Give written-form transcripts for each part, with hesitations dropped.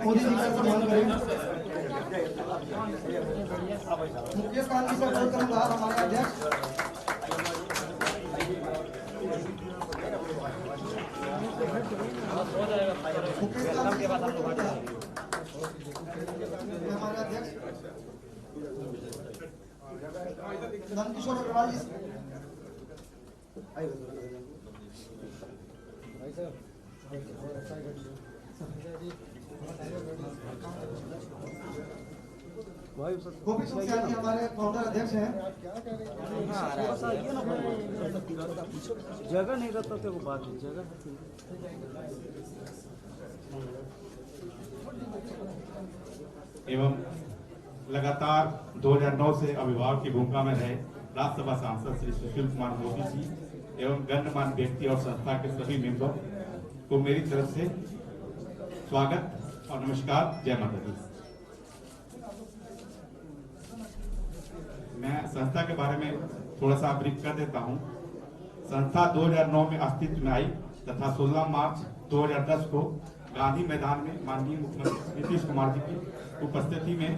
मोदी जी का सम्मान करें। मुकेश कांति से अनुरोध करूंगा हमारे अध्यक्ष मुकेश कांति हमारे अध्यक्ष नंदकिशोर अग्रवाल जी गोपी सुखियानी हमारे फाउंडर अध्यक्ष हैं। जगह नहीं रहता तो बात है जगह। एवं लगातार 2009 से अभिभावक की भूमिका में रहे राज्यसभा सांसद श्री सुशील कुमार मोदी जी एवं गणमान्य व्यक्ति और संस्था के सभी मेंबर को मेरी तरफ से स्वागत और नमस्कार। जय माता दी। मैं संस्था के बारे में थोड़ा सा ब्रीफ कर देता हूं। संस्था 2009 में अस्तित्व में आई तथा 16 मार्च 2010 को गांधी मैदान में माननीय मुख्यमंत्री नीतीश कुमार जी की उपस्थिति में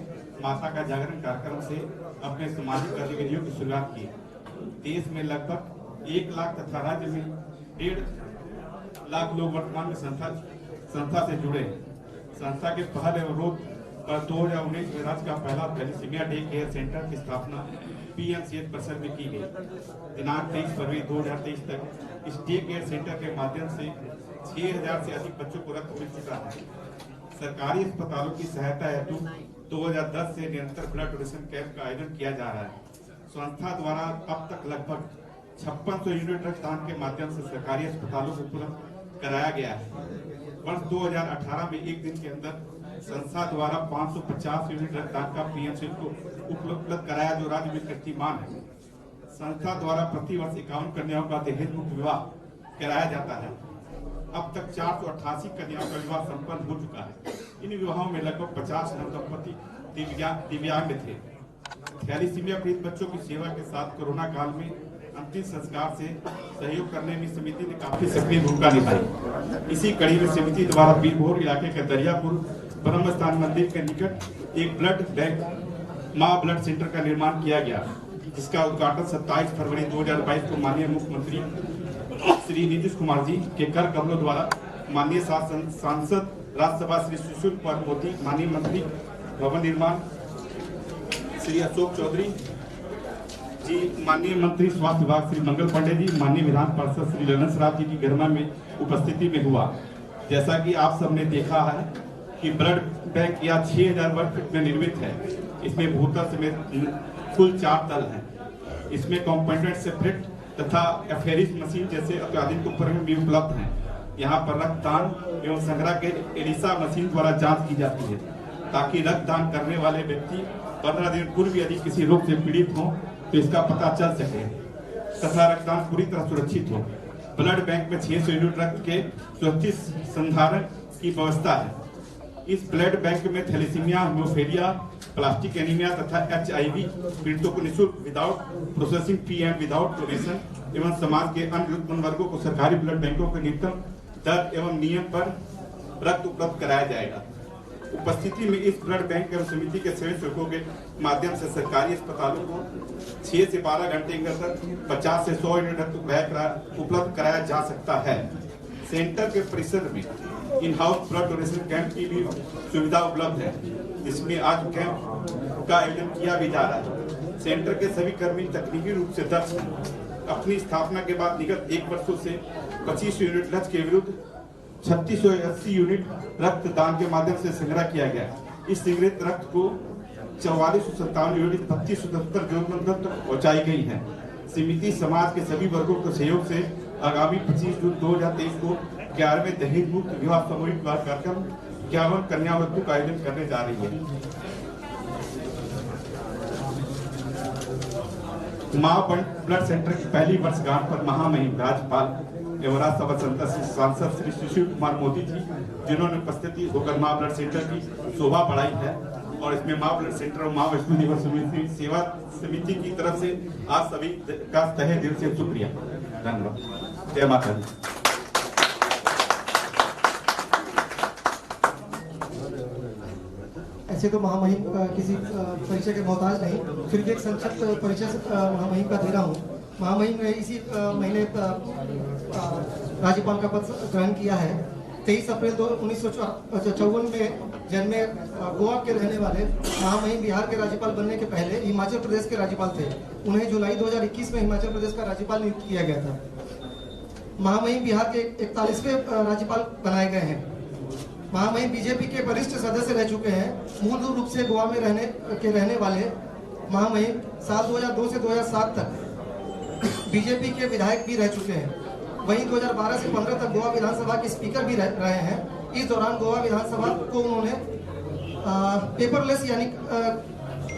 माता का जागरण कार्यक्रम से अपने सामाजिक गतिविधियों की शुरुआत की। देश में लगभग 1 लाख तथा राज्य में 1.5 लाख लोग वर्तमान में संस्था से जुड़े। संस्था के पहल एवं रोध पर 2019 में राज्य का पहला थैलेसीमिया डे केयर सेंटर की स्थापना पीएमसीएच परिसर में की गई। दिनांक 23 फरवरी 2023 तक इस डे केयर सेंटर के माध्यम से 6000 से अधिक बच्चों को रक्त मिल चुका है। सरकारी अस्पतालों की सहायता हेतु 2010 से निरंतर ब्लड डोनेशन कैंप का आयोजन किया जा रहा है। संस्था द्वारा अब तक लगभग 5600 यूनिट रक्तदान के माध्यम से सरकारी अस्पतालों को उपलब्ध कराया गया है। वर्ष 2018 में एक दिन के अंदर संस्था द्वारा 550 यूनिट रक्तदान का पीएमसीएच को उपलब्ध कराया, जो राज्य में कीर्तिमान है। संस्था द्वारा प्रतिवर्ष 51 कन्याओं का दहेज मुक्त विवाह कराया जाता है। अब तक 488 कन्याओं का विवाह संपन्न हो चुका है। इन विवाहों में लगभग 50 नवदंपति दिव्यांग थे। थैलेसीमिया पीड़ित बच्चों की सेवा के साथ कोरोना काल में अंतिम संस्कार से सहयोग करने में समिति ने काफी सक्रिय भूमिका निभाई। इसी कड़ी में समिति द्वारा बीरभोर इलाके के दरियापुर ब्रह्म स्थान मंदिर के निकट एक ब्लड बैंक मां ब्लड सेंटर का निर्माण किया गया, जिसका उद्घाटन 27 फरवरी 2022 को माननीय मुख्यमंत्री श्री नीतीश कुमार जी के कर कमलों द्वारा माननीय सांसद राज्यसभा श्री सुशील कुमार मोदी, माननीय मंत्री भवन निर्माण श्री अशोक चौधरी जी, माननीय मंत्री स्वास्थ्य विभाग श्री मंगल पांडे जी, माननीय विधान पार्षद श्री ललन सराफ जी की गरिमा में उपस्थिति में हुआ। जैसा कि आप सबने देखा है कि ब्लड बैंक यह 6000 वर्ग फीट में निर्मित है। इसमें भूतल समेत कुल 4 तल हैं। इसमें कॉम्पोनेंट सेपरेट तथा एफेरिस मशीन जैसे अत्याधुनिक उपकरण भी उपलब्ध हैं। यहाँ पर रक्तदान एवं संग्रह के एलिसा मशीन द्वारा जांच की जाती है, ताकि रक्तदान करने वाले व्यक्ति 15 दिन पूर्व भी यदि किसी रोग से पीड़ित हो तो इसका पता चल सके तथा रक्तदान पूरी तरह सुरक्षित हो। ब्लड बैंक में 600 यूनिट रक्त के सुरक्षित संधारण की व्यवस्था है। इस ब्लड बैंक में थैलेसीमिया, हीमोफीलिया, प्लास्टिक एनीमिया तथा HIV पीड़ितों को निःशुल्क without processing fee and without donation एवं समाज के अन्य जरूरतमंद वर्गों को सरकारी ब्लड बैंकों के न्यूनतम दर एवं नियम पर रक्त उपलब्ध कराया जाएगा। उपस्थिति में इस ब्लड बैंक एवं समिति के स्वयंसेवकों के माध्यम से सरकारी अस्पतालों को 6 से 12 घंटे के अंदर 50 से 100 यूनिट रक्त उपलब्ध कराया जा सकता है। सेंटर के परिसर में in house blood donation camp की भी सुविधा उपलब्ध है, जिसमें आज कैंप का आयोजन किया भी जा रहा है। सेंटर के सभी कर्मी तकनीकी रूप से दक्ष हैं। अपनी स्थापना के बाद विगत 1 वर्षों से 25 यूनिट रक्त के विरुद्ध 3680 यूनिट रक्तदान के माध्यम से संग्रह किया गया। इस संग्रहित रक्त को 4457 यूनिट 3277 जरूरतमंद तक पहुंचाई गई है। समिति समाज के सभी वर्गों के सहयोग से आगामी 25 जून 2023 को 11वें दहेज मुक्त विवाह सामूहिक विवाह कार्यक्रम 51 कन्या वधू का आयोजन करने जा रही है। मां ब्लड सेंटर की पहली वर्षगांठ पर महामहिम राज्यपाल एवं राज्यसभा सांसद श्री सुशील कुमार मोदी जी, जिन्होंने उपस्थिति होकर मां ब्लड सेंटर की शोभा बढ़ाई है, और इसमें मां ब्लड सेंटर और मां वैष्णो देवी समिति सेवा समिति की तरफ से आप सभी का तहे दिल से शुक्रिया, धन्यवाद। जय माता दी। ऐसे तो महामहिम किसी परिचय के मोहताज नहीं, फिर भी एक संक्षिप्त परिचय महामहिम का दे रहा हूँ। महामहिम ने इसी महीने राज्यपाल का पद ग्रहण किया है। 23 अप्रैल 1954 में जन्मे गोवा के रहने वाले महामहिम बिहार के राज्यपाल बनने के पहले हिमाचल प्रदेश के राज्यपाल थे। उन्हें जुलाई 2021 में हिमाचल प्रदेश का राज्यपाल नियुक्त किया गया था। महामहिम बिहार के 41वें राज्यपाल बनाए गए हैं। महामहिम बीजेपी के वरिष्ठ सदस्य रह चुके हैं। मूल रूप से गोवा में रहने वाले महामहिम साल 2002 से 2007 तक बीजेपी के विधायक भी रह चुके हैं। वहीं 2012 से 15 तक गोवा विधानसभा के स्पीकर भी रहे हैं। इस दौरान गोवा विधानसभा को उन्होंने पेपरलेस यानी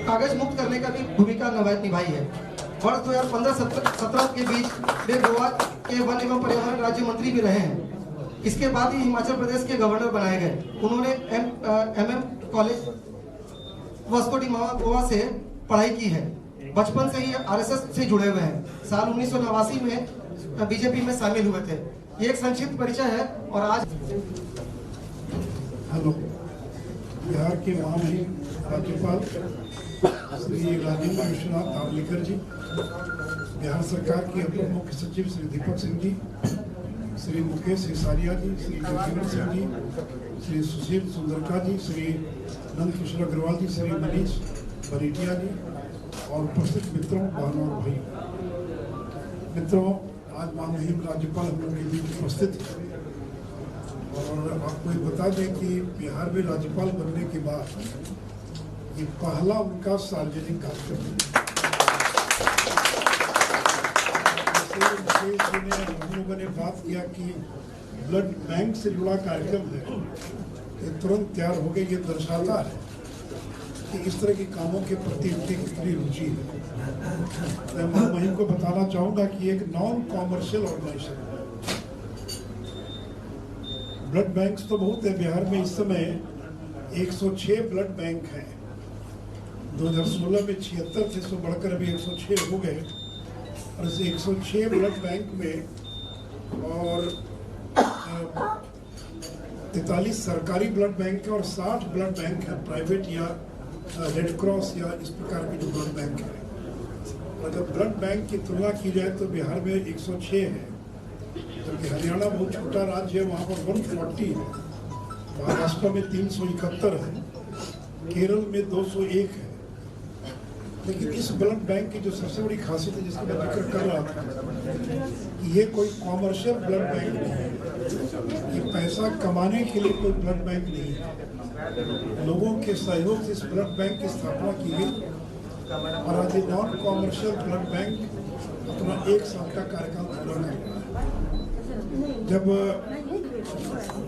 कागज मुक्त करने का भी भूमिका निभाई है। वर्ष 2015-17 के बीच वे गोवा के वन एवं पर्यावरण राज्य मंत्री भी रहे हैं। इसके बाद ही हिमाचल प्रदेश के गवर्नर बनाए गए। उन्होंने MM college Vasco D gamma Goa से पढ़ाई की है। बचपन से ही RSS से जुड़े हुए हैं। साल 1989 में बीजेपी में शामिल हुए थे। ये एक संक्षिप्त परिचय है। और आज हेलो, बिहार के महामहिम राज्यपाल श्री राजेंद्र विश्वनाथ दावलीकर जी, बिहार सरकार के अपर मुख्य सचिव श्री दीपक सिंह जी, श्री मुकेश सिसारिया जी, श्री जगजीवन सिंह जी, श्री सुशील सुंदरका जी, श्री नंद किशोर अग्रवाल जी, श्री मनीष बरीटिया जी और उपस्थित मित्रों, बहनों और भाई मित्रों, आज महामहिम राज्यपाल हम लोग के बीच उपस्थित है। और आपको ये बता दें कि बिहार में राज्यपाल बनने के बाद ये पहला उनका सार्वजनिक कार्यक्रम है। हम लोगों ने बात किया कि ब्लड बैंक से जुड़ा कार्यक्रम है, ये तुरंत तैयार हो गए। ये दर्शाता है कि इस तरह के कामों के प्रति उनकी कितनी रुचि है। मैं महामहिम को बताना चाहूँगा कि एक नॉन कॉमर्शियल ऑर्गेनाइजेशन है। ब्लड बैंक्स तो बहुत है बिहार में। इस समय 106 ब्लड बैंक हैं। 2016 में 76 थे, सो बढ़कर अभी 106 हो गए। और इस 106 ब्लड बैंक में और 43 सरकारी ब्लड बैंक है और 60 ब्लड बैंक है प्राइवेट या रेड क्रॉस या इस प्रकार के जो ब्लड बैंक है। अगर ब्लड बैंक की तुलना की जाए तो बिहार में 106 है, जबकि हरियाणा बहुत छोटा राज्य है, वहाँ पर 140 है। महाराष्ट्र में 371 है, केरल में 201 है। लेकिन इस ब्लड बैंक की जो सबसे बड़ी खासियत है, जिसका मैं जिक्र कर रहा था, कि ये कोई कॉमर्शियल ब्लड बैंक नहीं है। ये पैसा कमाने के लिए कोई ब्लड बैंक नहीं है। लोगों के सहयोग से इस ब्लड बैंक की स्थापना की गई और आज ये नॉन कॉमर्शियल ब्लड बैंक अपना 1 साल का कार्यकाल पूरा कर रहा है। जब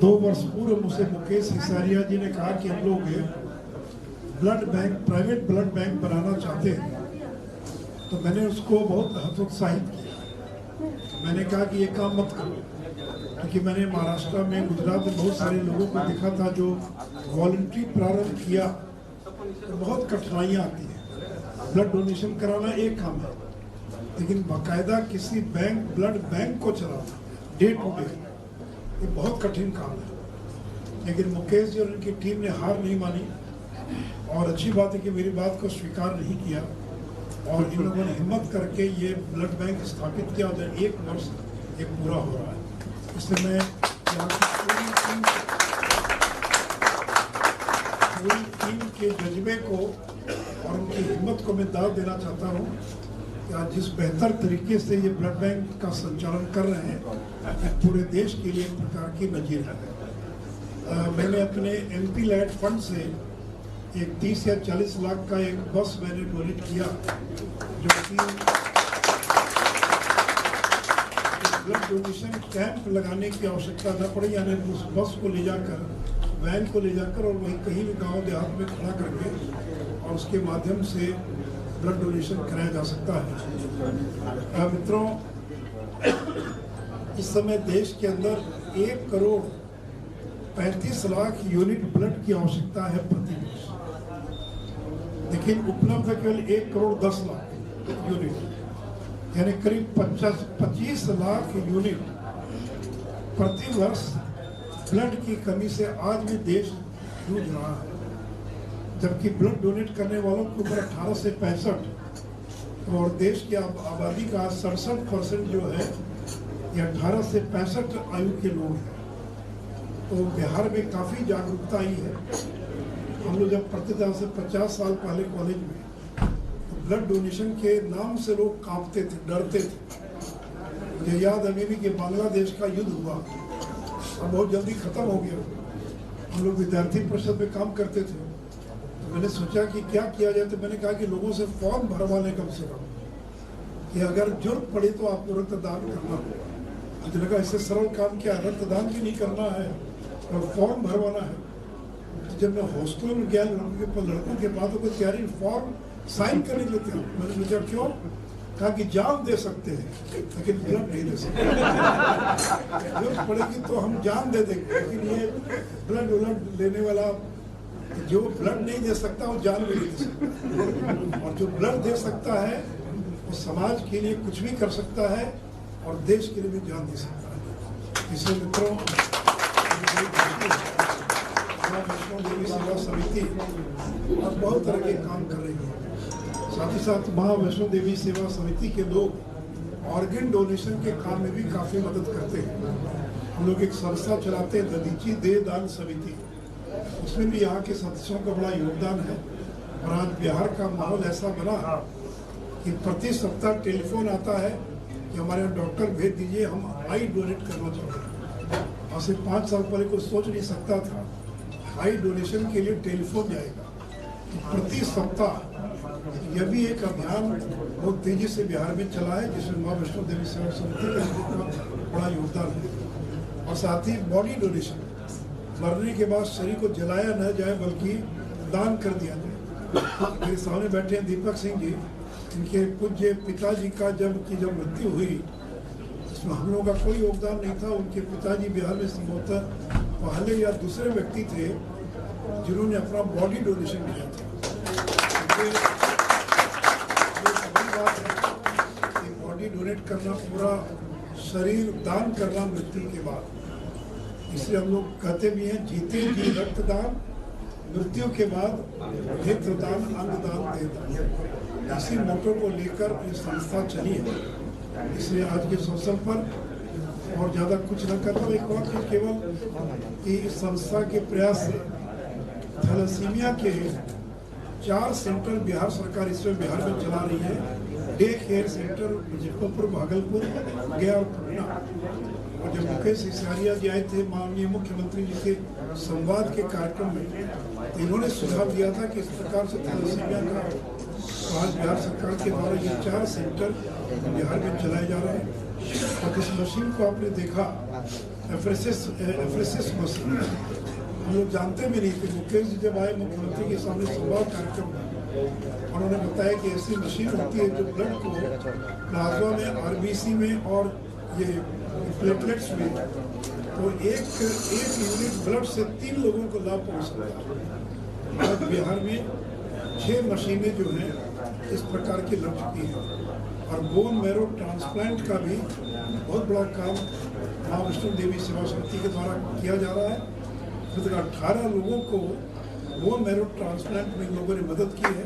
2 वर्ष पूर्व मुझसे मुकेश सिसारिया जी ने कहा कि हम लोग blood bank, private blood bank बनाना चाहते हैं, तो मैंने उसको बहुत हतोत्साहित किया। मैंने कहा कि ये काम मत करो, क्योंकि मैंने महाराष्ट्र में, गुजरात में बहुत सारे लोगों को देखा था जो वॉलंटरी प्रारंभ किया तो बहुत कठिनाइयाँ आती हैं। ब्लड डोनेशन कराना एक काम है, लेकिन बाकायदा किसी बैंक, ब्लड बैंक को चलाना डे टू डे, ये बहुत कठिन काम है। लेकिन मुकेश जी और उनकी टीम ने हार नहीं मानी और अच्छी बात है कि मेरी बात को स्वीकार नहीं किया और इन लोगों ने हिम्मत करके ये ब्लड बैंक स्थापित किया और 1 वर्ष ये पूरा हो रहा है। इसलिए मैं यहाँ की पूरी टीम के जज्बे को और उनकी हिम्मत को मैं दाद देना चाहता हूँ कि आज जिस बेहतर तरीके से ये ब्लड बैंक का संचालन कर रहे हैं, पूरे देश के लिए एक प्रकार की नजीर है। मैंने अपने MP लैड फंड से एक 30 या 40 लाख का एक बस मैंने डोनेट किया, जो कि ब्लड डोनेशन कैंप लगाने की आवश्यकता न पड़ी, यानी उस बस को ले जाकर, वैन को ले जाकर और वहीं कहीं भी गांव देहात में खड़ा करके और उसके माध्यम से ब्लड डोनेशन कराया जा सकता है। मित्रों, इस समय देश के अंदर 1,35,00,000 यूनिट ब्लड की आवश्यकता है प्रति वर्ष, लेकिन उपलब्ध है केवल 1,10,00,000 यूनिट, यानी करीब 25 लाख यूनिट प्रति वर्ष ब्लड की कमी से आज भी देश जूझ रहा है। जबकि ब्लड डोनेट करने वालों की उम्र 18 से 65 और देश की आबादी का 67% जो है ये 18 से 65 आयु के लोग हैं। तो बिहार में काफ़ी जागरूकता आई है। हम लोग जब पढ़ते थे से 50 साल पहले कॉलेज में, तो ब्लड डोनेशन के नाम से लोग कांपते थे, डरते थे। मुझे याद है अभी कि बांग्लादेश का युद्ध हुआ और बहुत जल्दी ख़त्म हो गया। हम लोग विद्यार्थी परिषद में काम करते थे, तो मैंने सोचा कि क्या किया जाए। तो मैंने कहा कि लोगों से फॉर्म भरवा लें कम से कम, कि अगर जरूरत पड़े तो आपको रक्तदान करना होगा। मुझे लगा इससे सरल काम क्या, रक्तदान भी नहीं करना है और फॉर्म भरवाना है। तो जब मैं हॉस्टल में गया लड़कों के पास, तो तैयारी फॉर्म साइन करने के लिए थे। मैंने सोचा क्यों, कहा कि जान दे सकते हैं लेकिन ब्लड नहीं दे सकते। जरूरत पड़ेगी तो हम जान दे देंगे, लेकिन ये ब्लड लेने वाला जो ब्लड नहीं दे सकता वो जान भी नहीं दे सकता। और जो ब्लड दे सकता है वो समाज के लिए कुछ भी कर सकता है और देश के लिए भी जान दे सकता है। इसलिए मित्रों, वैष्णो देवी सेवा समिति और बहुत तरह के काम कर रही है। साथ ही साथ महा वैष्णो देवी सेवा समिति के लोग ऑर्गन डोनेशन के काम में भी काफ़ी मदद करते हैं। हम लोग एक संस्था चलाते हैं, दधीची देह दान समिति, उसमें भी यहाँ के सदस्यों का बड़ा योगदान है। और आज बिहार का माहौल ऐसा बना कि प्रति सप्ताह टेलीफोन आता है कि हमारे यहाँ डॉक्टर भेज दीजिए, हम आई डोनेट करना चाहते हैं। और सिर्फ 5 साल पहले कोई सोच नहीं सकता था आई डोनेशन के लिए टेलीफोन जाएगा। तो प्रति सप्ताह यह भी एक अभियान बहुत तेजी से बिहार में चला है, जिसमें माँ वैष्णो देवी सेवा समिति का बड़ा योगदान है। और साथ ही बॉडी डोनेशन, मरने के बाद शरीर को जलाया न जाए बल्कि दान कर दिया जाए। मेरे सामने बैठे हैं दीपक सिंह जी, इनके पूज्य पिताजी का जब मृत्यु हुई, इसमें हम लोगों का कोई योगदान नहीं था। उनके पिताजी बिहार में संभवतः पहले या दूसरे व्यक्ति थे जिन्होंने अपना बॉडी डोनेशन किया था। बॉडी डोनेट करना, पूरा शरीर दान करना मृत्यु के बाद। इसलिए हम लोग कहते भी हैं, जीते जी रक्तदान, मृत्यु के बाद नेत्रदान, अंगदान, देहदान। इसी मोटो को लेकर ये संस्था चली है। इसलिए आज के इस अवसर पर और ज़्यादा कुछ न करता, एक और चीज़ केवल कि इस संस्था के प्रयास से थैलेसीमिया के 4 सेंटर बिहार सरकार इसमें बिहार में चला रही है। Day care centre Muzaffarpur, Bhagalpur, गया और पटना। और जब मुकेश सिसोदिया जी आए थे माननीय मुख्यमंत्री जी के संवाद के कार्यक्रम में, तो इन्होंने सुझाव दिया था कि इस प्रकार से थैलेसीमिया का आज बिहार सरकार के द्वारा ये 4 सेंटर बिहार में चलाए जा रहे हैं। और इस मशीन को आपने देखा, एफरेसिस मशीन, हम लोग जानते भी नहीं थे। मुकेश जी जब आए मुख्यमंत्री के सामने संवाद कार्यक्रम में, उन्होंने बताया कि ऐसी मशीन होती है जो ब्लड को प्लाज्मा में, आरबीसी में और ये प्लेटलेट्स में, तो एक यूनिट ब्लड से 3 लोगों को लाभ पहुँच सकता है। आज बिहार में 6 मशीनें जो हैं इस प्रकार की लग चुकी हैं। और बोन मैरो ट्रांसप्लांट का भी बहुत बड़ा काम माँ वैष्णो देवी सेवा समिति के द्वारा किया जा रहा है। 18 लोगों को बोन मैरो ट्रांसप्लांट में लोगों ने मदद की है।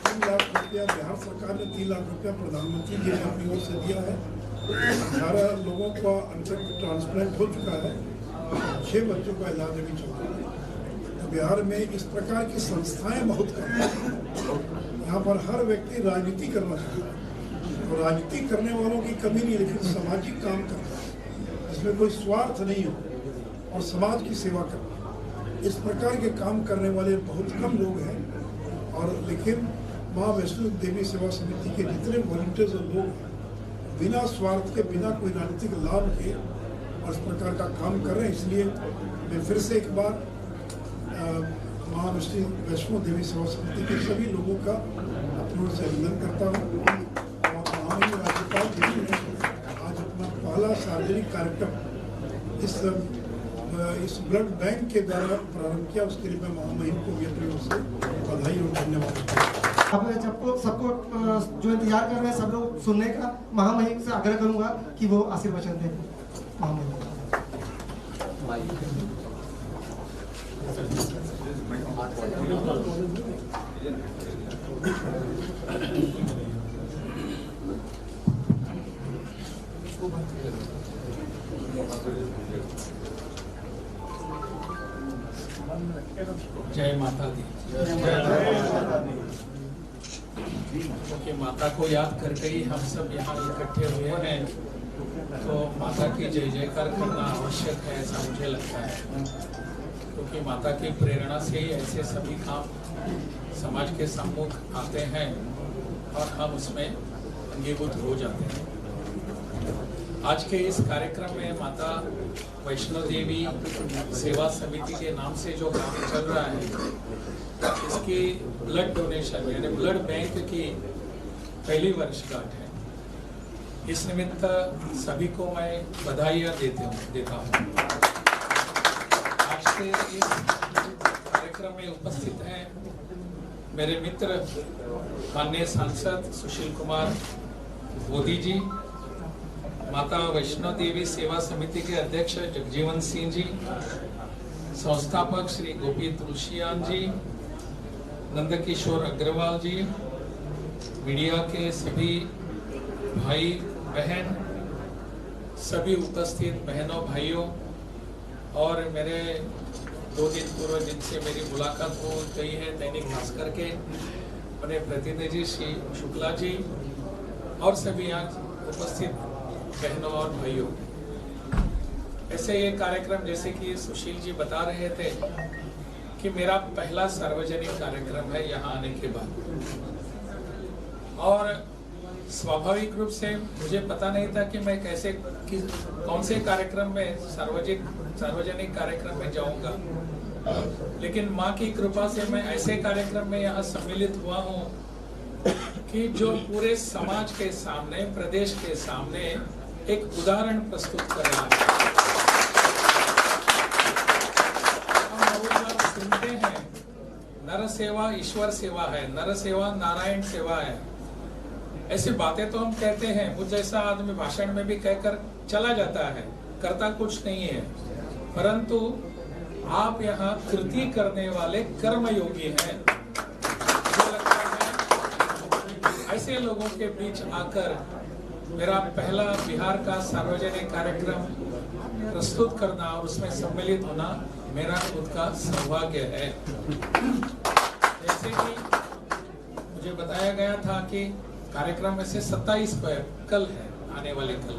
3 लाख रुपया बिहार सरकार ने, 3 लाख रुपया प्रधानमंत्री जी ने अपनी ओर से दिया है। 18 लोगों का अंतर ट्रांसप्लांट हो चुका है। 6 बच्चों का इलाज अभी चल रहा है। तो बिहार में इस प्रकार की संस्थाएं बहुत कम हैं। यहाँ पर हर व्यक्ति राजनीति करना चाहता है, तो राजनीति करने वालों की कमी नहीं, लेकिन सामाजिक काम करना है, इसमें कोई स्वार्थ नहीं हो और समाज की सेवा करना, इस प्रकार के काम करने वाले बहुत कम लोग हैं। और लेकिन माँ वैष्णो देवी सेवा समिति के जितने वॉलंटियर्स और लोग बिना स्वार्थ के, बिना कोई राजनीतिक लाभ के और इस प्रकार का काम कर रहे हैं। इसलिए मैं फिर से एक बार माँ वैष्णो देवी सेवा समिति के सभी लोगों का अपनी ओर से अभिनंदन करता हूँ। और महामहिम राज्यपाल जी ने आज अपना पहला सार्वजनिक कार्यक्रम इस ब्लड बैंक के द्वारा प्रारंभ किया, उसके लिए मैं महामहिम को भी अपनी ओर से बधाई और धन्यवाद देता हूँ। अब सबको जो इंतजार कर रहे हैं सब लोग सुनने का, महामहिम से आग्रह करूंगा कि वो आशीर्वचन दें। महामहिम जय माता दी। क्योंकि माता को याद करके ही हम सब यहाँ इकट्ठे हुए हैं, तो माता की जय जयकार करना आवश्यक है ऐसा मुझे लगता है। क्योंकि माता की प्रेरणा से ही ऐसे सभी काम समाज के सम्मुख आते हैं और हम उसमें अंगीभूत हो जाते हैं। आज के इस कार्यक्रम में माता वैष्णो देवी सेवा समिति के नाम से जो काम चल रहा है, इसकी ब्लड डोनेशन यानी ब्लड बैंक की पहली वर्षगांठ है। इस निमित्त सभी को मैं बधाइयाँ देता हूँ। आज के इस कार्यक्रम में उपस्थित हैं मेरे मित्र माननीय सांसद सुशील कुमार मोदी जी, माता वैष्णो देवी सेवा समिति के अध्यक्ष जगजीवन सिंह जी, संस्थापक श्री गोपी तुलसियान जी, नंदकिशोर अग्रवाल जी, मीडिया के सभी भाई बहन, सभी उपस्थित बहनों भाइयों, और मेरे 2 दिन पूर्व जिनसे मेरी मुलाकात हो गई है दैनिक भास्कर के अपने प्रतिनिधि श्री शुक्ला जी, और सभी यहाँ उपस्थित बहनों और भाइयों। ऐसे ये कार्यक्रम जैसे कि सुशील जी बता रहे थे कि मेरा पहला सार्वजनिक कार्यक्रम है यहाँ आने के बाद, और स्वाभाविक रूप से मुझे पता नहीं था कि मैं कौन से कार्यक्रम में सार्वजनिक कार्यक्रम में जाऊंगा, लेकिन माँ की कृपा से मैं ऐसे कार्यक्रम में यहाँ सम्मिलित हुआ हूँ कि जो पूरे समाज के सामने, प्रदेश के सामने एक उदाहरण प्रस्तुत कर रहा है। हम बहुत बार सुनते हैं नर सेवा ईश्वर सेवा है, नर सेवा नारायण सेवा है, ऐसी बातें तो हम कहते हैं। मुझ जैसा आदमी भाषण में भी कहकर चला जाता है, करता कुछ नहीं है, परंतु आप यहाँ कृति करने वाले कर्मयोगी हैं। मुझे लगता है ऐसे लोगों के बीच आकर मेरा पहला बिहार का सार्वजनिक कार्यक्रम प्रस्तुत करना और उसमें सम्मिलित होना मेरा खुद का सौभाग्य है। जैसे कि मुझे बताया गया था कि कार्यक्रम में से 27 को कल है, आने वाले कल,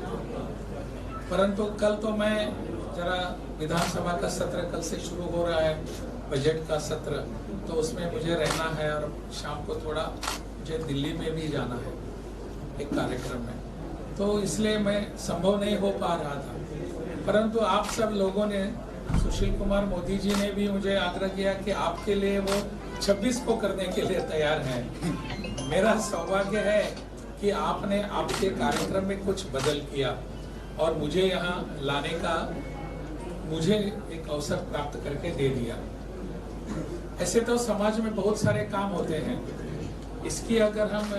परंतु कल तो मैं जरा विधानसभा का सत्र कल से शुरू हो रहा है, बजट का सत्र, तो उसमें मुझे रहना है और शाम को थोड़ा मुझे दिल्ली में भी जाना है एक कार्यक्रम में, तो इसलिए मैं संभव नहीं हो पा रहा था। परंतु आप सब लोगों ने, सुशील कुमार मोदी जी ने भी मुझे आग्रह किया कि आपके लिए वो 26 को करने के लिए तैयार हैं। मेरा सौभाग्य है कि आपने आपके कार्यक्रम में कुछ बदल किया और मुझे यहाँ लाने का मुझे एक अवसर प्राप्त करके दे दिया। ऐसे तो समाज में बहुत सारे काम होते हैं, इसकी अगर हम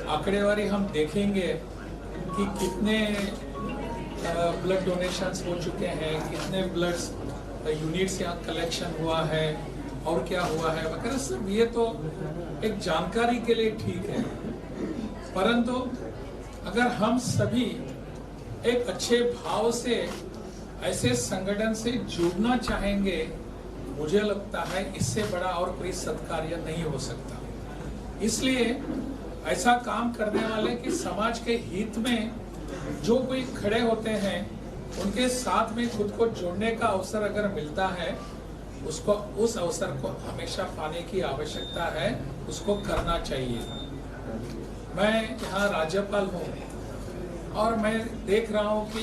आंकड़ेवारी हम देखेंगे कि कितने ब्लड डोनेशंस हो चुके हैं, कितने ब्लड यूनिट्स यहाँ कलेक्शन हुआ है और क्या हुआ है वगैरह सब, ये तो एक जानकारी के लिए ठीक है, परंतु अगर हम सभी एक अच्छे भाव से ऐसे संगठन से जुड़ना चाहेंगे, मुझे लगता है इससे बड़ा और कोई सत्कार्य नहीं हो सकता। इसलिए ऐसा काम करने वाले कि समाज के हित में जो कोई खड़े होते हैं, उनके साथ में खुद को जोड़ने का अवसर अगर मिलता है, उसको उस अवसर को हमेशा पाने की आवश्यकता है, उसको करना चाहिए। मैं यहाँ राज्यपाल हूँ और मैं देख रहा हूँ कि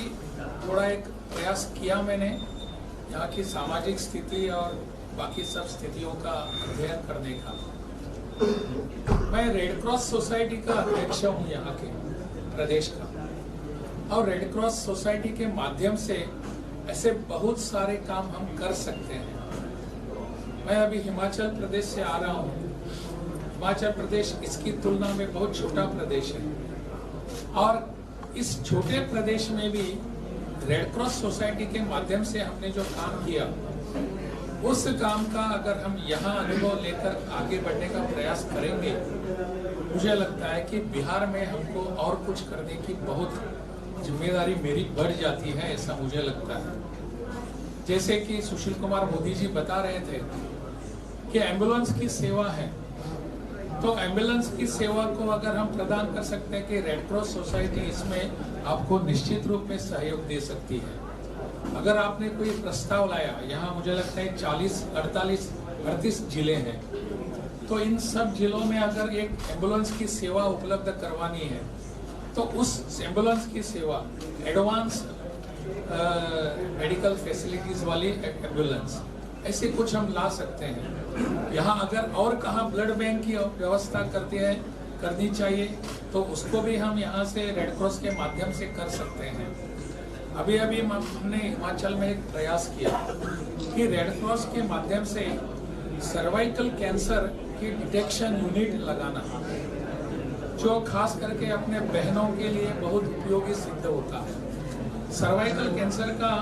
थोड़ा एक प्रयास किया मैंने यहाँ की सामाजिक स्थिति और बाकी सब स्थितियों का अध्ययन करने का। मैं रेड क्रॉस सोसाइटी का अध्यक्ष हूँ यहाँ के प्रदेश का, और रेड क्रॉस सोसाइटी के माध्यम से ऐसे बहुत सारे काम हम कर सकते हैं। मैं अभी हिमाचल प्रदेश से आ रहा हूँ। हिमाचल प्रदेश इसकी तुलना में बहुत छोटा प्रदेश है, और इस छोटे प्रदेश में भी रेड क्रॉस सोसाइटी के माध्यम से हमने जो काम किया उस काम का अगर हम यहाँ अनुभव लेकर आगे बढ़ने का प्रयास करेंगे, मुझे लगता है कि बिहार में हमको और कुछ करने की बहुत जिम्मेदारी मेरी बढ़ जाती है, ऐसा मुझे लगता है। जैसे कि सुशील कुमार मोदी जी बता रहे थे कि एम्बुलेंस की सेवा है, तो एम्बुलेंस की सेवा को अगर हम प्रदान कर सकते हैं कि रेड क्रॉस सोसाइटी इसमें आपको निश्चित रूप में सहयोग दे सकती है। अगर आपने कोई प्रस्ताव लाया, यहाँ मुझे लगता है 40, 48, 38 जिले हैं, तो इन सब जिलों में अगर एक एम्बुलेंस की सेवा उपलब्ध करवानी है, तो उस एम्बुलेंस की सेवा एडवांस मेडिकल फैसिलिटीज वाली एम्बुलेंस, ऐसे कुछ हम ला सकते हैं। यहाँ अगर और कहाँ ब्लड बैंक की व्यवस्था करनी चाहिए, तो उसको भी हम यहाँ से रेड क्रॉस के माध्यम से कर सकते हैं। अभी हमने हिमाचल में एक प्रयास किया कि रेड क्रॉस के माध्यम से सर्वाइकल कैंसर की डिटेक्शन यूनिट लगाना, जो खास करके अपने बहनों के लिए बहुत उपयोगी सिद्ध होता है। सर्वाइकल कैंसर का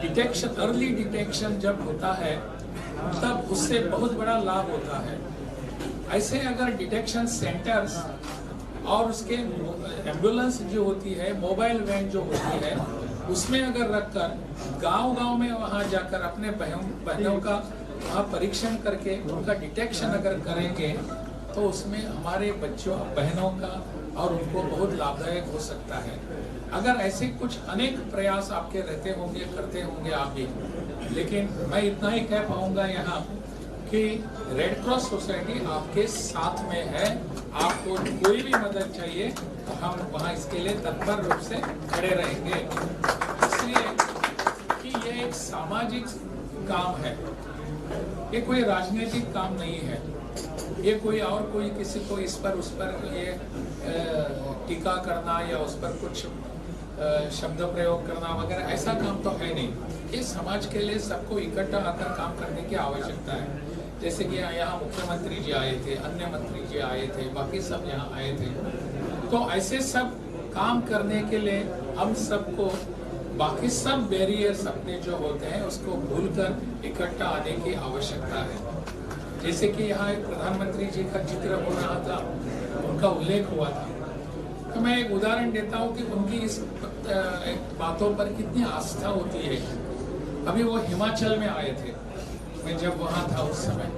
डिटेक्शन, अर्ली डिटेक्शन जब होता है, तब उससे बहुत बड़ा लाभ होता है। ऐसे अगर डिटेक्शन सेंटर्स और उसके एम्बुलेंस जो होती है, मोबाइल वैन जो होती है, उसमें अगर रखकर गांव-गांव में वहां जाकर अपने बहनों का वहां परीक्षण करके उनका डिटेक्शन अगर करेंगे, तो उसमें हमारे बच्चों बहनों का और उनको बहुत लाभदायक हो सकता है। अगर ऐसे कुछ अनेक प्रयास आपके रहते होंगे, करते होंगे आप भी, लेकिन मैं इतना ही कह पाऊंगा यहाँ कि रेड क्रॉस सोसाइटी आपके साथ में है। आपको कोई भी मदद चाहिए तो हम वहाँ इसके लिए तत्पर रूप से खड़े रहेंगे, इसलिए कि ये एक सामाजिक काम है, ये कोई राजनीतिक काम नहीं है, ये कोई किसी को इस पर उस पर ये टीका करना या उस पर कुछ शब्द प्रयोग करना वगैरह, ऐसा काम तो है नहीं। ये समाज के लिए सबको इकट्ठा आकर काम करने की आवश्यकता है। जैसे कि यहाँ मुख्यमंत्री जी आए थे, अन्य मंत्री जी आए थे, बाकी सब यहाँ आए थे, तो ऐसे सब काम करने के लिए हम सबको बाकी सब बैरियर्स अपने जो होते हैं उसको भूलकर इकट्ठा आने की आवश्यकता है। जैसे कि यहाँ एक प्रधानमंत्री जी का जिक्र हो रहा था, उनका उल्लेख हुआ था, तो मैं एक उदाहरण देता हूँ कि उनकी इस बातों पर कितनी आस्था होती है। अभी वो हिमाचल में आए थे, मैं जब वहाँ था उस समय,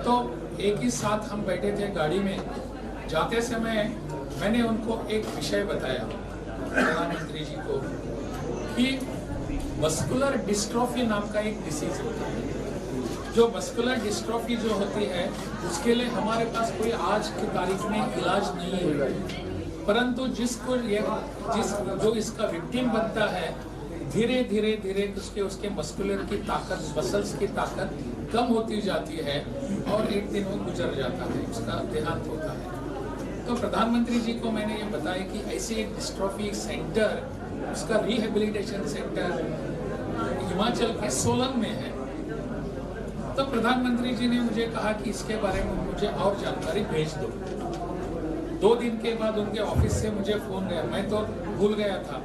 तो एक ही साथ हम बैठे थे गाड़ी में, जाते समय मैंने उनको एक विषय बताया प्रधानमंत्री जी को कि मस्कुलर डिस्ट्रोफी नाम का एक डिसीज होता है। जो मस्कुलर डिस्ट्रोफी जो होती है, उसके लिए हमारे पास कोई आज की तारीख में इलाज नहीं है, परंतु जो इसका विक्टिम बनता है, धीरे धीरे उसके मस्कुलर की ताकत, मसल्स की ताकत कम होती जाती है और एक दिन वो गुजर जाता है, उसका देहांत होता है। तो प्रधानमंत्री जी को मैंने ये बताया कि ऐसे एक डिस्ट्रोफी सेंटर, उसका रिहेबिलिटेशन सेंटर हिमाचल के सोलन में है। तो प्रधानमंत्री जी ने मुझे कहा कि इसके बारे में मुझे और जानकारी भेज दो। 2 दिन के बाद उनके ऑफिस से मुझे फोन गया, मैं तो भूल गया था,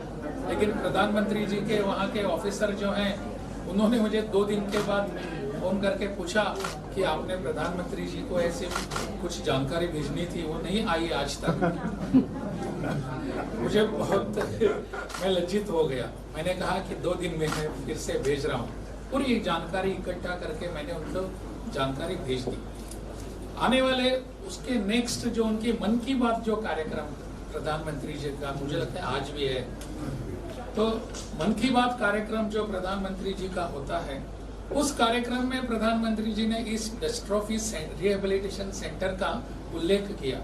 लेकिन प्रधानमंत्री जी के वहाँ के ऑफिसर जो हैं, उन्होंने मुझे 2 दिन के बाद फोन करके पूछा कि आपने प्रधानमंत्री जी को ऐसे कुछ जानकारी भेजनी थी, वो नहीं आई आज तक। मुझे बहुत मैं लज्जित हो गया। मैंने कहा कि 2 दिन में मैं फिर से भेज रहा हूँ। पूरी जानकारी इकट्ठा करके मैंने उनको जानकारी भेज दी। आने वाले उसके नेक्स्ट जो उनकी मन की बात जो कार्यक्रम प्रधानमंत्री जी का, मुझे लगता है आज भी है, तो मन की बात कार्यक्रम जो प्रधानमंत्री जी का होता है, उस कार्यक्रम में प्रधानमंत्री जी ने इस डिस्ट्रोफी रिहेबिलिटेशन सेंटर का उल्लेख किया।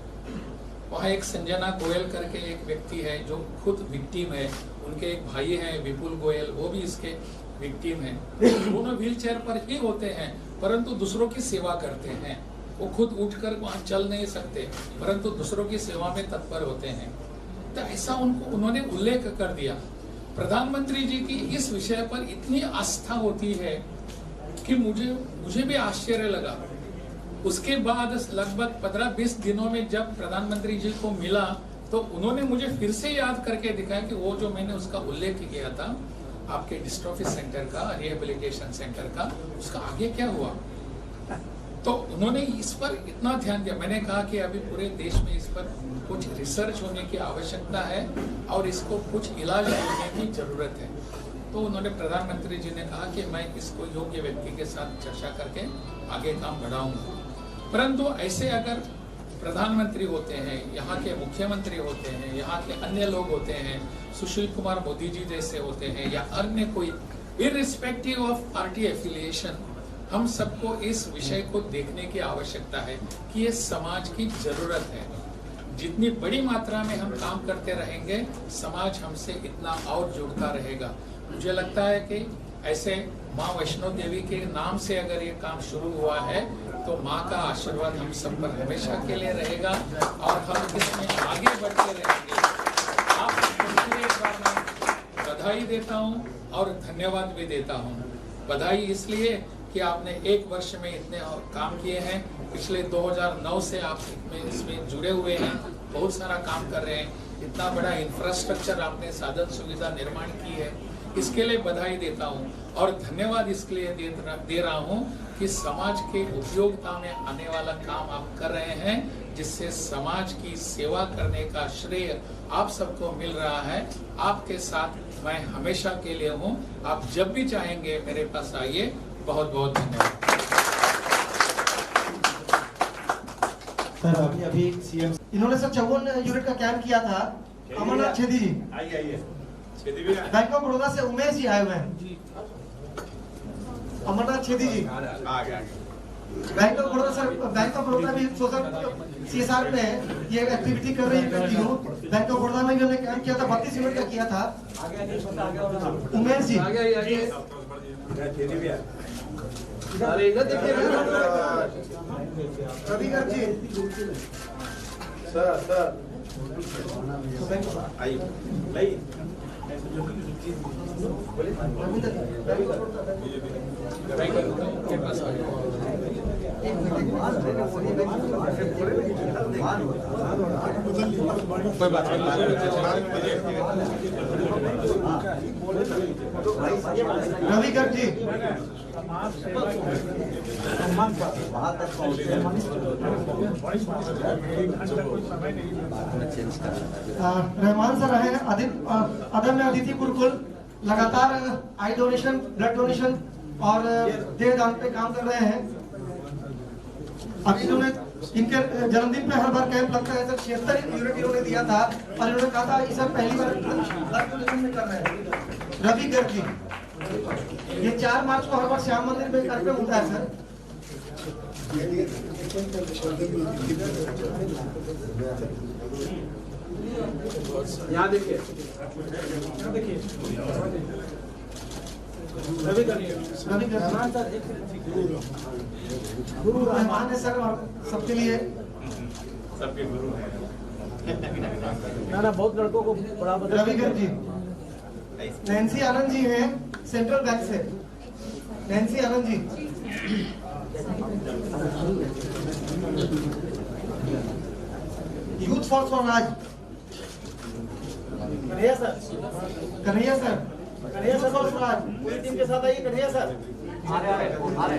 वहाँ एक संजना गोयल करके एक व्यक्ति है जो खुद विक्टिम है, उनके एक भाई हैं विपुल गोयल, वो भी इसके विक्टिम हैं। दोनों व्हीलचेयर पर ही होते हैं, परंतु दूसरों की सेवा करते हैं। वो खुद उठकर वहाँ चल नहीं सकते, परंतु दूसरों की सेवा में तत्पर होते हैं। तो ऐसा उन्होंने उल्लेख कर दिया। प्रधानमंत्री जी की इस विषय पर इतनी आस्था होती है कि मुझे भी आश्चर्य लगा। उसके बाद लगभग 15-20 दिनों में जब प्रधानमंत्री जी को मिला, तो उन्होंने मुझे फिर से याद करके दिखाया कि वो जो मैंने उसका उल्लेख किया था, आपके डिस्ट्रॉफी सेंटर का, रिहेबिलिटेशन सेंटर का, उसका आगे क्या हुआ? तो उन्होंने इस पर इतना ध्यान दिया। मैंने कहा कि अभी पूरे देश में इस पर कुछ रिसर्च होने की आवश्यकता है और इसको कुछ इलाज होने की जरूरत है। तो उन्होंने, प्रधानमंत्री जी ने कहा कि मैं इसको योग्य व्यक्ति के साथ चर्चा करके आगे काम बढ़ाऊंगा। परंतु ऐसे अगर प्रधानमंत्री होते हैं, यहाँ के मुख्यमंत्री होते हैं, यहाँ के अन्य लोग होते हैं, सुशील कुमार मोदी जी जैसे होते हैं या अन्य कोई, इररिस्पेक्टिव ऑफ पार्टी एफिलिएशन, हम सबको इस विषय को देखने की आवश्यकता है कि ये समाज की जरूरत है। जितनी बड़ी मात्रा में हम काम करते रहेंगे, समाज हमसे इतना और जुड़ता रहेगा। मुझे लगता है कि ऐसे माँ वैष्णो देवी के नाम से अगर ये काम शुरू हुआ है तो माँ का आशीर्वाद हम सब पर हमेशा के लिए रहेगा और हम इसमें आगे बढ़ते रहेंगे। आप सबको एक बार मैं बधाई देता हूँ और धन्यवाद भी देता हूँ। बधाई इसलिए कि आपने एक वर्ष में इतने काम किए हैं। पिछले 2009 से आप इसमें जुड़े हुए हैं, बहुत सारा काम कर रहे हैं। इतना बड़ा इंफ्रास्ट्रक्चर आपने, साधन सुविधा निर्माण की है, इसके लिए बधाई देता हूं और धन्यवाद इसके लिए दे रहा हूं कि समाज के उपयोगिता में आने वाला काम आप कर रहे हैं, जिससे समाज की सेवा करने का श्रेय आप सबको मिल रहा है। आपके साथ मैं हमेशा के लिए हूं। आप जब भी चाहेंगे मेरे पास आइए। बहुत बहुत धन्यवाद। सर अभी सीएम इन्होंने सर 54 यूनिट का कैंप किया था। अमरनाथ छेदी जी, आइए बैंक ऑफ बड़ौदा से उमेश जी आए हुए हैं। Amarnath Chhedi ji, bank of Baroda sir, bank of Baroda भी सोशल CSR में ये एक्टिविटी कर रही है कंटिन्यू। बैंक ऑफ बड़ौदा में भी हमने कैंप किया था, 32 यूनिट का किया था। उमेश जी, रवि गर्ग जी, सर आइए। कोई बात नहीं। रवि गर्ग जी, रहमान सर रहे अदम्य अतिथि गुरुकुल, लगातार आई डोनेशन, ब्लड डोनेशन और देह दान पे काम कर रहे हैं। अब इन्होंने, इनके जन्मदिन पे हर बार कैंप लगता है सर। 76 यूनिट इन्होंने दिया था और इन्होंने कहा था इस पहली बार ब्लड डोनेशन में कर रहे हैं। रवि गर्ग जी, ये 4 मार्च को हर बार श्याम मंदिर में कार्यक्रम होता है सर। यहाँ देखिए, रवि गुरु रहमान है सर, और सबके लिए सबके गुरु हैं। ना बहुत लड़कों को बड़ा रवि गर्ग जी, नैन्सी आनंद जी हैं सेंट्रल बैंक से। Nancy Anand ji, youth for Swaraj. Kanhaiya sir, Kanhaiya sir, Kanhaiya sir for Swaraj, पूरी टीम के साथ आइए। कन्हैया सर, आ रहे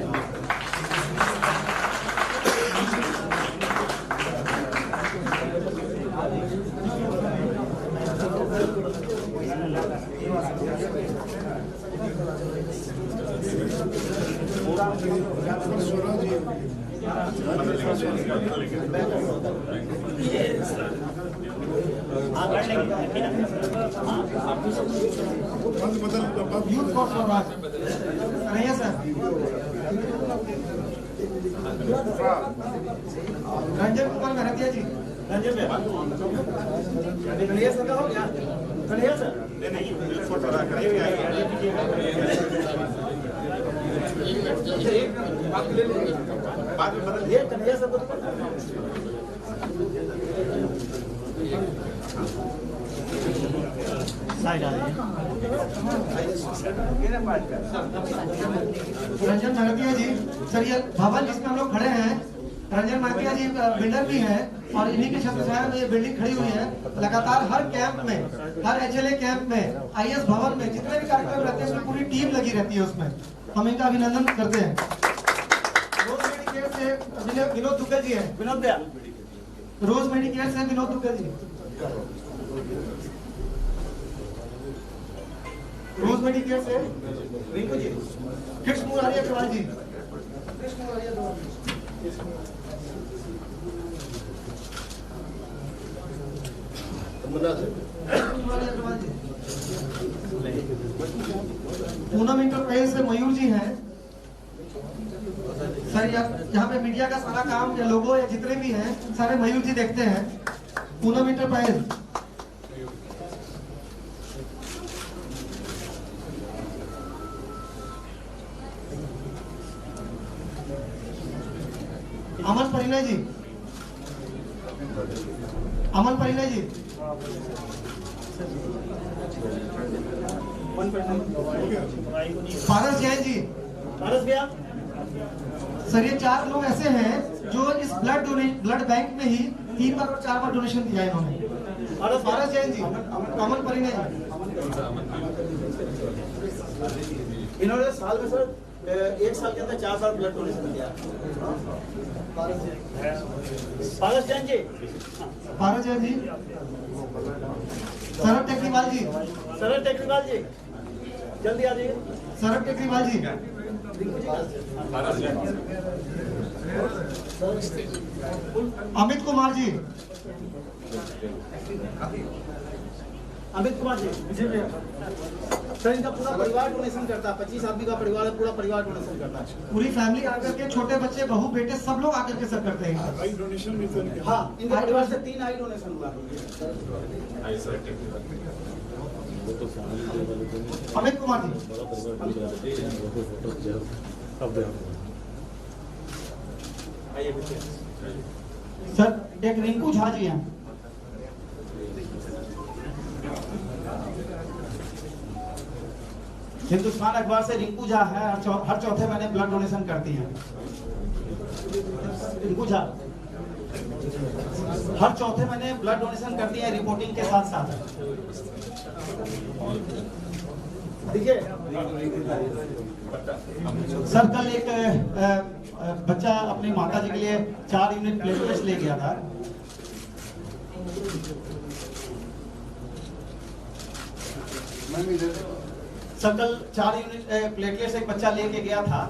youth for Swaraj. Kanhaiya sir, Ranjan Kumar Mehtiya ji, Ranjan Kanhaiya sir का हो गया। कन्हैया सर, ये कन्हैया सर को रंजन मेहतिया जी, सर ये भवन जिसमें हम लोग खड़े हैं, रंजन मातिया जी बिल्डर भी हैं और इन्हीं के छत्रछाया में ये बिल्डिंग खड़ी हुई है। लगातार हर कैंप में, हर एचएलए कैंप में, आईएएस भवन में जितने भी कार्यक्रम रहते हैं उसमें पूरी टीम लगी रहती है। उसमें हम इनका अभिनंदन करते हैं। रोज मेडिकेयर से विनोद दुग्गल जी हैं। विनोद भैया रोज मेडिकेयर से विनोद दुग्गल जी। रोज मेडिकेयर से रिंकू जी। कृष्ण मुरारी अग्रवाल जी। कृष्ण मुरारी अग्रवाल जी। पूनम इंटरप्राइज से मयूर जी हैं। सर यहाँ पे मीडिया का सारा काम या लोगो या जितने भी हैं सारे मयूर जी देखते हैं। पूनम इंटरप्राइज। अमन परिणय जी। अमन परिणय जी। पारस जैन जी। पारस भैया सर ये 4 लोग ऐसे हैं जो इस ब्लड बैंक में ही 3 बार और 4 बार डोनेशन दिया है इन्होंने। पारस जैन जी। अमन परिणय जी। इन्होंने साल में सर 1 साल के अंदर 4 साल ब्लड डोनेशन किया। पारस जैन जी। पारस जैन जी। सरब टेकरीवाल जी। सरल टेक्निकल जी जल्दी आ जाइए। सरब टेकरीवाल जी। अमित कुमार जी। अमित कुमार जी। सर इनका पूरा परिवार डोनेशन करता है। 25 आदमी का परिवार है, पूरा परिवार डोनेशन करता है। पूरी फैमिली आकर के, छोटे बच्चे, बहू बेटे सब लोग आकर के सब करते हैं। आई डोनेशन भी तो इनके हाँ इनके परिवार से 3 आई डोनेशन हुआ। अमित कुमार जी। सर एक रिंकू झा जी हैं। हिंदुस्तान अखबार से रिंकू झा है, हर चौथे महीने ब्लड डोनेशन करती हैं। रिंकू झा हर चौथे महीने ब्लड डोनेशन करती हैं रिपोर्टिंग के साथ साथ। देखिए सर कल एक बच्चा अपनी माता जी के लिए 4 यूनिट प्लेटलेट्स ले गया था। सर कल 4 यूनिट प्लेटलेट्स एक बच्चा लेके गया था,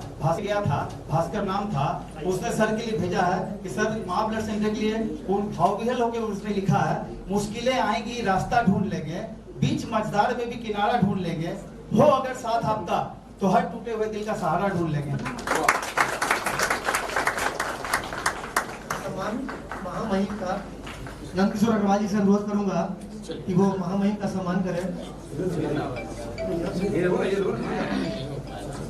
भास्कर नाम था। उसने सर के लिए भेजा है कि सर माँ ब्लड सेंटर के लिए भावविहल होकर उसने लिखा है, मुश्किलें आएंगी रास्ता ढूंढ लेंगे, बीच मझधार में भी किनारा ढूंढ लेंगे, हो अगर साथ आपका तो हर टूटे हुए दिल का सहारा ढूंढ लेंगे। महामहिम का नंदकिशोर अग्रवाल जी से अनुरोध करूंगा कि वो महामहिम का सम्मान करें।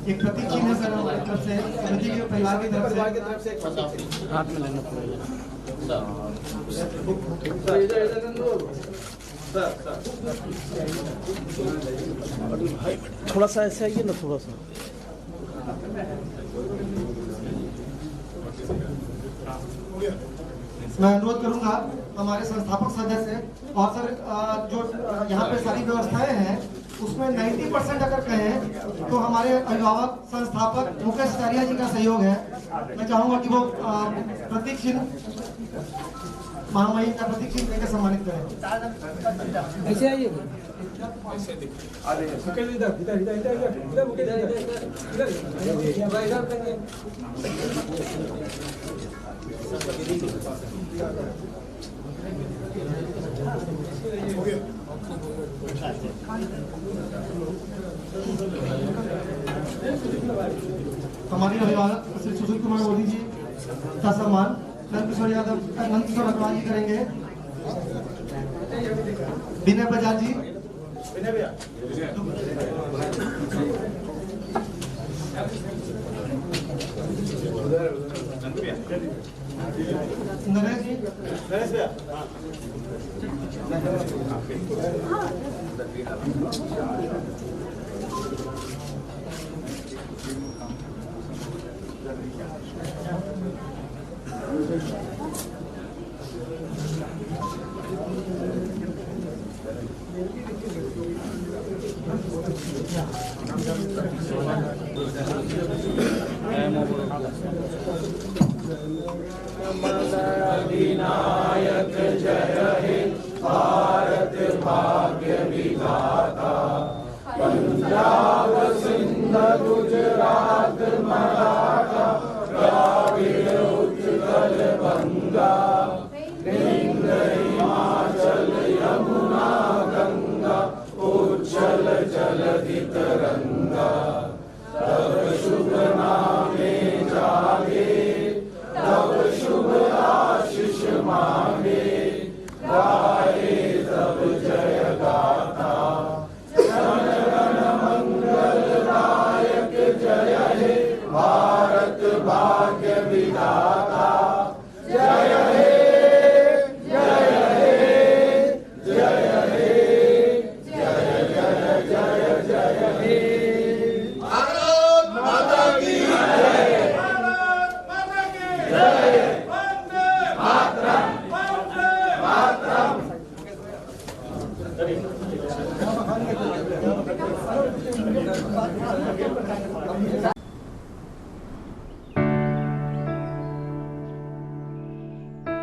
एक प्रतीक चिन्ह है सर हमारी तरफ से, समिति के परिवार की तरफ से। हाथ में लेना पड़ेगा। थोड़ा सा ऐसे आइए ना, थोड़ा सा। मैं अनुरोध करूंगा हमारे संस्थापक सदस्य और सर जो यहाँ पे सारी व्यवस्थाएं हैं उसमें 90% अगर कहें तो हमारे अभिभावक संस्थापक मुकेश सरिया जी का सहयोग है। मैं चाहूंगा कि वो प्रतीक चिन्ह महामहिम का प्रतीक चिन्ह देकर सम्मानित करें। ऐसे आइए। ऐसे देखिए। हो गया। हमारे अभिभावक श्री सुशील कुमार मोदी जी का सम्मान नंदकिशोर अग्रवाल जी करेंगे। विनय बजाज जी। विनय भैया नरेश जी। नरेश भैया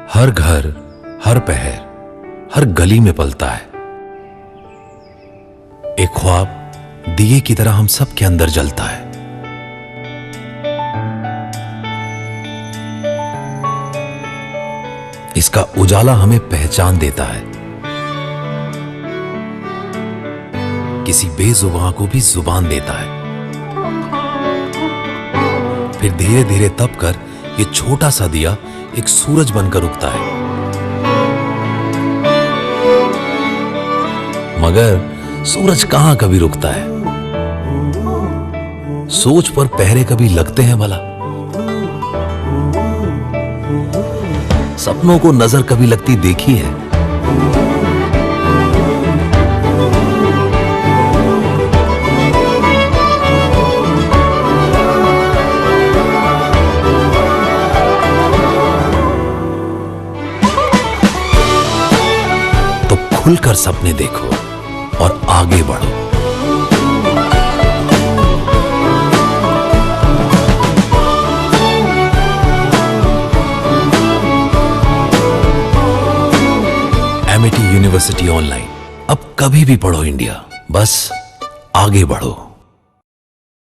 हर घर, हर पहर, हर गली में पलता है एक ख्वाब, दिए की तरह हम सब के अंदर जलता है। इसका उजाला हमें पहचान देता है, किसी बेजुबान को भी जुबान देता है। फिर धीरे धीरे तप कर ये छोटा सा दिया एक सूरज बनकर उगता है। मगर सूरज कहां कभी रुकता है? सोच पर पहरे कभी लगते हैं भला? सपनों को नजर कभी लगती देखी है? तो खुलकर सपने देखो और आगे बढ़ो। एमिटी यूनिवर्सिटी ऑनलाइन, अब कभी भी पढ़ो इंडिया, बस आगे बढ़ो।